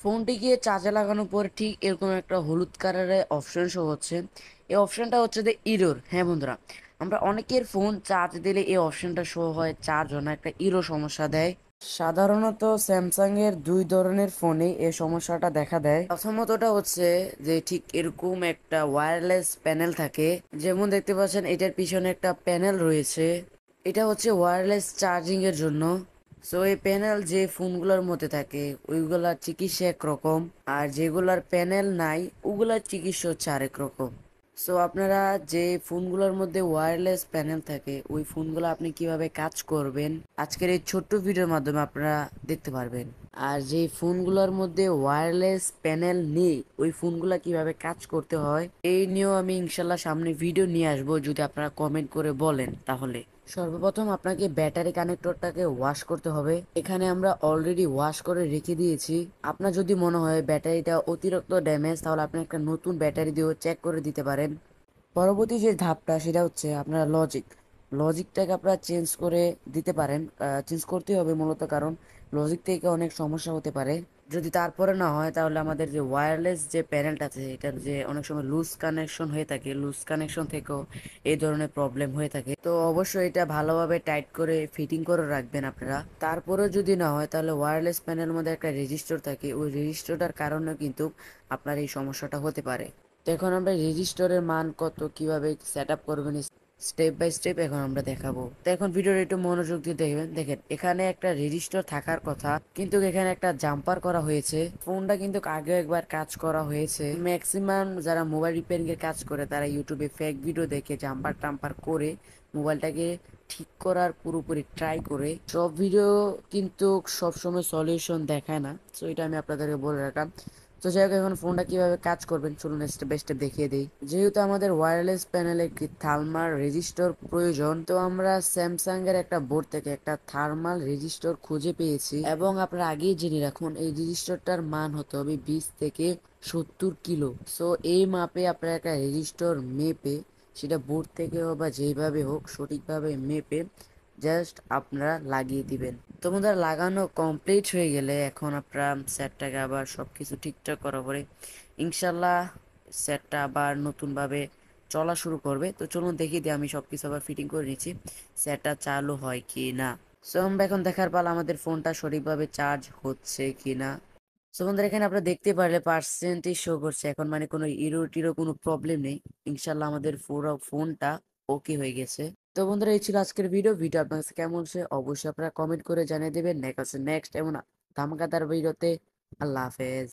ফোনটিকে চার্জে লাগানোর পর ঠিক এরকম একটা হলুদ কালারের অপশন শো হচ্ছে। এই অপশনটা হচ্ছে যে ইরোর। হ্যাঁ বন্ধুরা, আমরা অনেকের ফোন চার্জ দিলে এই অপশনটা শো হয়, চার্জ হয় না, একটা ইরো সমস্যা দেয়। সাধারণত স্যামসাং এর দুই ধরনের ফোনে এই সমস্যাটা দেখা দেয়। প্রথমতটা হচ্ছে যে ঠিক এরকম একটা ওয়্যারলেস প্যানেল থাকে, যেমন দেখতে পাচ্ছেন এটার পিছনে একটা প্যানেল রয়েছে। এটা হচ্ছে ওয়্যারলেস চার্জিং এর জন্য। সো এই প্যানেল যে ফোনগুলোর মধ্যে থাকে ওইগুলার চিকিৎসা একরকম, আর যেগুলার প্যানেল নাই ওগুলার চিকিৎসা হচ্ছে আরেক রকম। সো আপনারা যে ফোনগুলোর মধ্যে ওয়্যারলেস প্যানেল থাকে ওই ফোনগুলো আপনি কিভাবে কাজ করবেন আজকের এই ছোট্ট ভিডিওর মাধ্যমে আপনারা দেখতে পারবেন। আর যে ফোনগুলোর মধ্যে ওয়্যারলেস প্যানেল নেই ওই ফোনগুলো কিভাবে কাজ করতে হয় এই নিয়েও আমি ইনশাল্লাহ সামনে ভিডিও নিয়ে আসবো, যদি আপনারা কমেন্ট করে বলেন তাহলে। সর্বপ্রথম আপনাকে ব্যাটারি কানেক্টরটাকে ওয়াশ করতে হবে। এখানে আমরা অলরেডি ওয়াশ করে রেখে দিয়েছি। আপনার যদি মনে হয় ব্যাটারিটা অতিরিক্ত ড্যামেজ তাহলে আপনি একটা নতুন ব্যাটারি দিয়েও চেক করে দিতে পারেন। পরবর্তী যে ধাপটা সেটা হচ্ছে আপনার লজিকটাকে আপনারা চেঞ্জ করে দিতে পারেন। চেঞ্জ করতে হবে মূলত, কারণ লজিক থেকে অনেক সমস্যা হতে পারে। যদি তারপরে না হয় তাহলে আমাদের যে ওয়্যারলেস যে প্যানেলটা আছে এটার যে অনেক সময় লুজ কানেকশন হয়ে থাকে, লুজ কানেকশন থেকেও এই ধরনের প্রবলেম হয়ে থাকে। তো অবশ্যই এটা ভালোভাবে টাইট করে ফিটিং করে রাখবেন আপনারা। তারপরেও যদি না হয় তাহলে ওয়্যারলেস প্যানেলের মধ্যে একটা রেজিস্টার থাকে, ওই রেজিস্টারটার কারণে কিন্তু আপনার এই সমস্যাটা হতে পারে। তো এখন আমরা রেজিস্টরের মান কত কিভাবে সেট আপ করবেন স্টেপ বাই স্টেপ এখন আমরা দেখাবো। তো এখন ভিডিওটা একটু মনোযোগ দিয়ে দেখবেন। দেখেন এখানে একটা রেজিস্টর থাকার কথা, কিন্তু এখানে একটা জাম্পার করা হয়েছে। ফোনটা কিন্তু আগেও একবার কাজ করা হয়েছে। ম্যাক্সিমাম যারা মোবাইল রিপেয়ারিং এর কাজ করে তারা ইউটিউবে ফেক ভিডিও দেখে জাম্পার টাম্পার করে মোবাইলটাকে ঠিক করার পুরোপুরি ট্রাই করে। সব ভিডিও কিন্তু সবসময় সলিউশন দেখায় না, তো এটা আমি আপনাদেরকে বলে রাখলাম। তো যাই হোক, এখন ফোনটা কিভাবে কাজ করবেন চলুন স্টেপ বাই স্টেপ দেখিয়ে দিই। যেহেতু আমাদের ওয়্যারলেস প্যানেলে একটি থার্মাল রেজিস্টর প্রয়োজন, তো আমরা স্যামসাং এর একটা বোর্ড থেকে একটা থার্মাল রেজিস্টর খুঁজে পেয়েছি। এবং আপনারা আগেই জেনে রাখুন এই রেজিস্টরটার মান হতে হবে 20 থেকে 70 কিলো। সো এই মাপে আপনারা একটা রেজিস্টর মেপে, সেটা বোর্ড থেকে হোক বা যেইভাবে হোক সঠিকভাবে মেপে জাস্ট আপনারা লাগিয়ে দিবেন। তো বন্ধুরা, লাগানো কমপ্লিট হয়ে গেলে এখন আপনারা সেটটাকে আবার সবকিছু ঠিকঠাক করার পরে ইনশাল্লাহ সেটটা আবার নতুনভাবে চলা শুরু করবে। তো চলুন দেখিয়ে দিই আমি সবকিছু আবার ফিটিং করে নিচ্ছি, সেটটা চালু হয় কি না। সো আমরা এখন দেখার পালা আমাদের ফোনটা সঠিকভাবে চার্জ হচ্ছে কি না। সো বন্ধুরা, এখানে আপনারা দেখতে পারলে পার্সেন্টেজ শো করছে এখন, মানে কোনো ইরো টিরো কোনো প্রবলেম নেই। ইনশাল্লাহ আমাদের পুরো ফোনটা ওকে হয়ে গেছে। তো বন্ধুরা, এই ছিল আজকের ভিডিও আপনার কাছে কেমন হচ্ছে অবশ্যই আপনারা কমেন্ট করে জানিয়ে দেবেন। নেক্সট এমন ধামাকাদার ভিডিওতে। আল্লাহ হাফেজ।